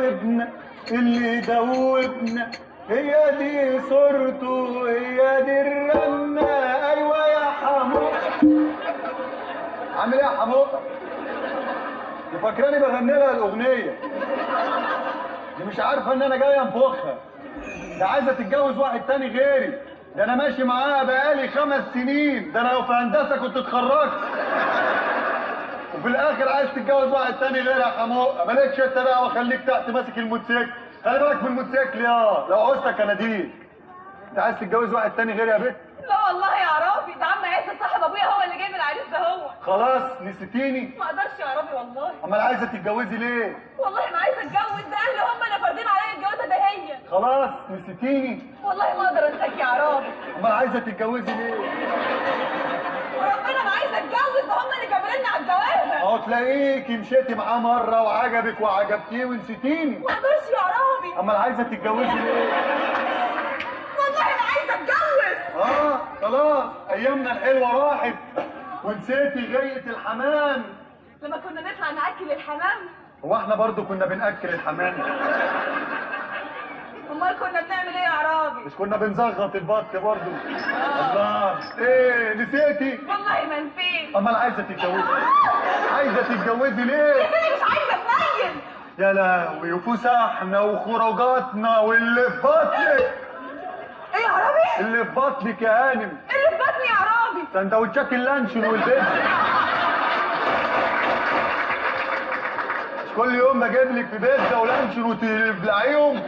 صاحبنا اللي يدوبنا، هي دي صورته، هي دي الرنة. ايوه يا حموقة. عامل ايه يا حموقة؟ دي فاكراني بغني لها الاغنية. دي مش عارفة ان انا جاي انفخها. ده عايزة تتجوز واحد تاني غيري. ده انا ماشي معاها بقالي 5 سنين. ده انا لو في هندسة كنت اتخرجت. وفي الاخر عايز تتجوز واحد تاني غيري يا حموقة. مالكش انت بقى وخليك تحت ماسك الموتوسيكل. خلي بالك من الموتوسيكل لو عوزتك اناديك. انت عايز تتجوز واحد تاني غيري يا بنت؟ لا والله يا عرابي، ده عم عز صاحب ابويا هو اللي جايب العريس ده هو. خلاص نسيتيني؟ ما اقدرش يا عرابي والله. امال عايزه تتجوزي ليه؟ والله ما عايزه اتجوز، ده اهلي هم اللي فارضين عليا الجوازه ده هي. خلاص نسيتيني؟ والله ما اقدر انساك يا عرابي. امال عايزه تتجوزي ليه؟ وربنا ما عايزه اتجوز، ده هم اللي جابريني على الجوازه. اهو تلاقيكي مشيتي معاه مره وعجبك وعجبتيه ونسيتيني. ما اقدرش يا عرابي. امال عايزه تتجوزي ليه؟ والله انا عايزه اتجوز. خلاص ايامنا الحلوه راحت ونسيتي غايه الحمام. لما كنا نطلع ناكل الحمام. هو احنا برضو كنا بناكل الحمام؟ امال كنا بنعمل ايه يا عرابي؟ مش كنا بنزغط البط برضو؟ الله، ايه نسيتي؟ والله ما نسيت. امال عايزه تتجوزي؟ عايزه تتجوزي ليه؟ يا سيدي مش عايزه اتنين. يا لهوي، وفسحنا وخروجاتنا واللي في بطنك. ايه يا عرابي؟ اللي في بطنك يا هانم. اللي في بطني يا عرابي سندوتشات اللانشون والبيتزا. مش كل يوم بجيب لك في بيتزا ولانشون وتبلعيهم؟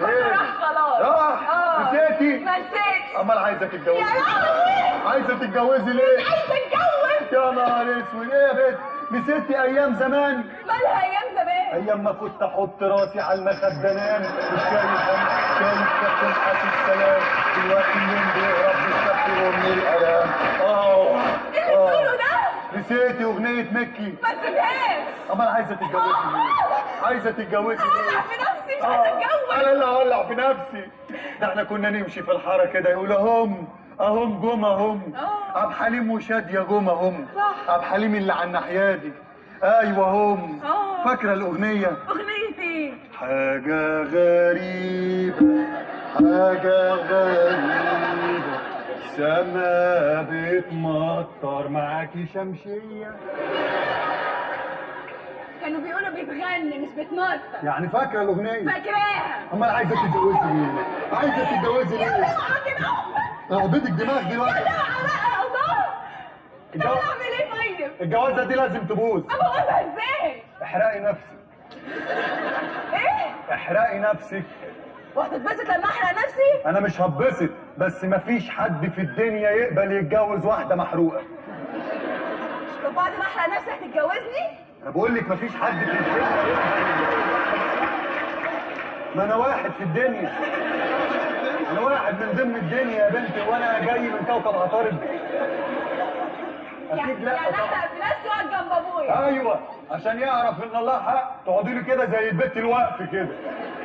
ايه؟ راح خلاص. راح؟ نسيتي؟ ما نسيتش. امال عايزه تتجوزي؟ يا لهوي، عايزه تتجوزي ليه؟ عايزه اتجوز. يا نهار اسود، ايه يا بنت؟ نسيتي ايام زمان؟ مالها ايام زمان؟ ايام ما كنت احط راسي على المخده انام مش شايف كابتن حاسس السلام. دلوقتي الليل بيهرب بالسحر ومن الالام. ايه اللي بتقوله ده؟ نسيتي اغنيه مكي؟ ما تسيبهاش. امال عايزه تتجوزي ليه؟ عايزه تتجوزي ليه؟ اولع في نفسي، مش عايزه اتجوز. انا اللي هولع في نفسي. ده احنا كنا نمشي في الحاره كده يقولوا اهم جم اهم. عبد الحليم وشاديه جم اهم. صح. عبد الحليم اللي على الناحيه دي. ايوه هم. فاكره الاغنيه؟ اغنيه ايه؟ حاجه غريبه، حاجه غريبه، سما بتمطر معاكي شمشيه. كانوا بيقولوا بتغني مش بتنطط. يعني فاكره الاغنيه؟ فاكراها. امال عايزه تتجوزي ليه؟ عايزه تتجوزي يا ليه؟ لهوي كده. اعبدك دماغ دلوقتي. يا لهوي الله. طب اعمل ايه طيب؟ الجوازه دي لازم تبوظ. ابوظها ازاي؟ احرقي نفسك. ايه؟ احرقي نفسك. وهتتبسط لما احرق نفسي؟ انا مش هتبسط، بس مفيش حد في الدنيا يقبل يتجوز واحده محروقه. طب بعد ما احرق نفسي هتتجوزني؟ انا بقول لك مفيش حد في الدنيا يقبل. ما انا واحد في الدنيا. انا واحد من ضمن الدنيا يا بنتي، وانا جاي من كوكب عطارد. اكيد لا يعني طبعا. احرق بنفسي واقعد جنب ابويا. ايوه، عشان يعرف ان الله حق. تقعدي لي كده زي البت الوقف كده،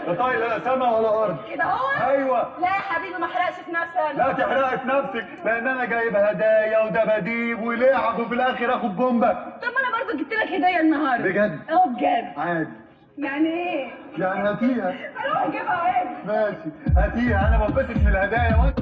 لا طايله لا سما ولا ارض. كده هو؟ ايوه. لا يا حبيبي ما احرقش في نفسي انا. لا تحرقي في نفسك، لان انا جايب هدايا ودباديب ولعب وفي الاخر اخد بومبا. طب ما انا برضه جبت لك هديه النهارده. بجد؟ بجد. عادي. يعني ايه؟ يعني هاتيها. اروح اجيبها ايه؟ ماشي هاتيها، انا بنبسط من الهدايا وانت